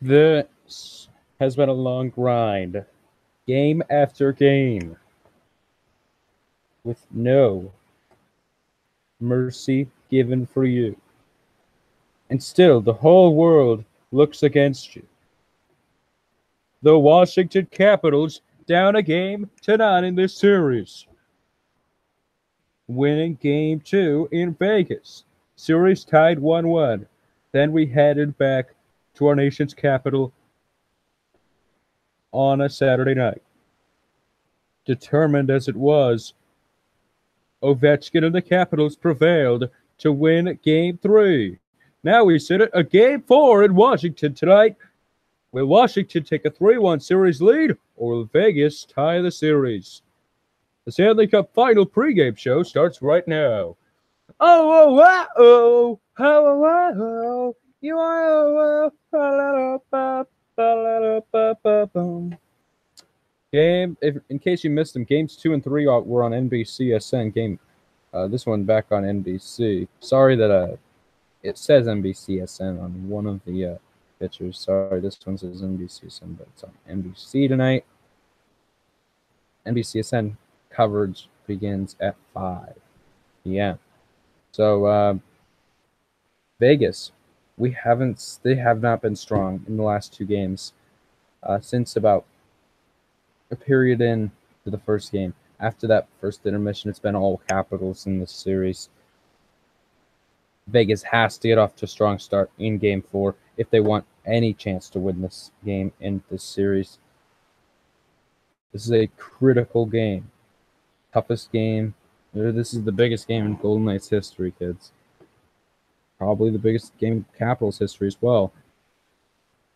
This has been a long grind, game after game, with no mercy given for you. And still, the whole world looks against you. The Washington Capitals down a game to none in this series, winning Game 2 in Vegas. Series tied 1-1. Then we headed back to our nation's capital on a Saturday night. Determined as it was, Ovechkin and the Capitals prevailed to win Game 3. Now we sit at a Game 4 in Washington tonight. Will Washington take a 3-1 series lead, or will Vegas tie the series? The Stanley Cup Final pregame show starts right now. Oh, you are. Game, in case you missed them, games 2 and 3 were on NBCSN. This one back on NBC. Sorry that it says NBCSN on one of the pictures. Sorry, this one says NBCSN, but it's on NBC tonight. NBCSN coverage begins at 5 p.m. So Vegas, they have not been strong in the last 2 games since about a period into the first game. After that first intermission, it's been all Capitals in this series. Vegas has to get off to a strong start in Game 4 if they want any chance to win this game in this series. This is a critical game. Toughest game. This is the biggest game in Golden Knights history, kids. Probably the biggest game in Capitals history as well.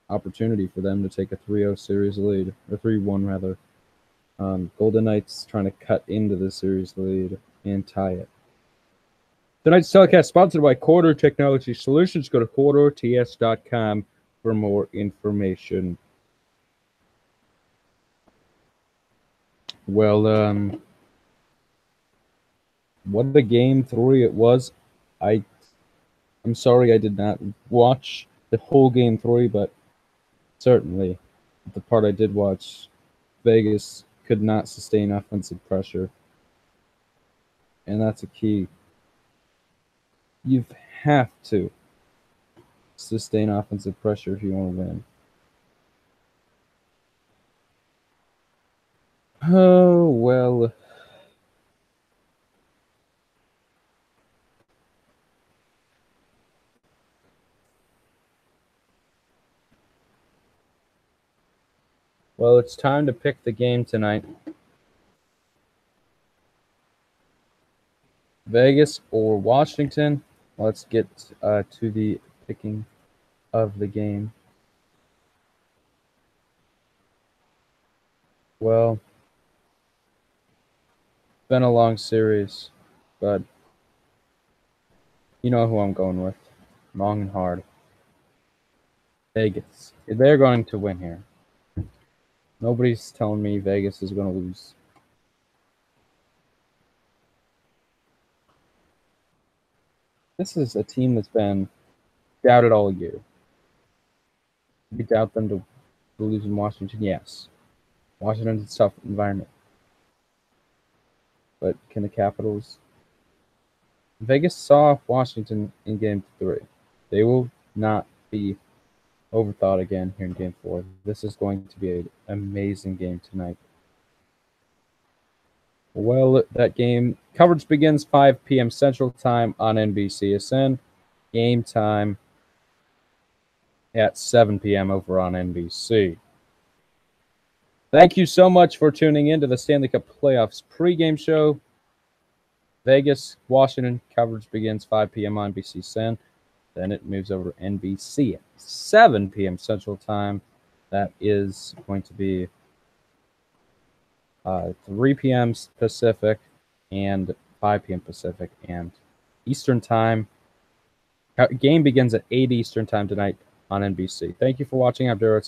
Opportunity for them to take a 3-0 series lead, or 3-1 rather. Golden Knights trying to cut into the series lead and tie it. Tonight's telecast sponsored by Corridor Technology Solutions. Go to corridorts.com for more information. Well, what a Game 3 it was. I'm sorry I did not watch the whole Game 3, but certainly the part I did watch, Vegas could not sustain offensive pressure. And that's a key. You have to sustain offensive pressure if you want to win. Oh, well. Well, it's time to pick the game tonight. Vegas or Washington? Let's get to the picking of the game. Well, it's been a long series, but you know who I'm going with. Long and hard. Vegas. They're going to win here. Nobody's telling me Vegas is going to lose. This is a team that's been doubted all year. We doubt them to lose in Washington? Yes. Washington's a tough environment. But can the Capitals? Vegas saw Washington in Game 3. They will not be overthought again here in Game 4. This is going to be an amazing game tonight. Well, that game coverage begins 5 p.m. Central Time on NBCSN. Game time at 7 p.m. over on NBC. Thank you so much for tuning in to the Stanley Cup Playoffs pregame show. Vegas, Washington coverage begins 5 p.m. on NBCSN. Then it moves over to NBC at 7 p.m. Central Time. That is going to be 3 p.m. Pacific and 5 p.m. Pacific and Eastern Time. Game begins at 8 Eastern Time tonight on NBC. Thank you for watching. I'm Darrell.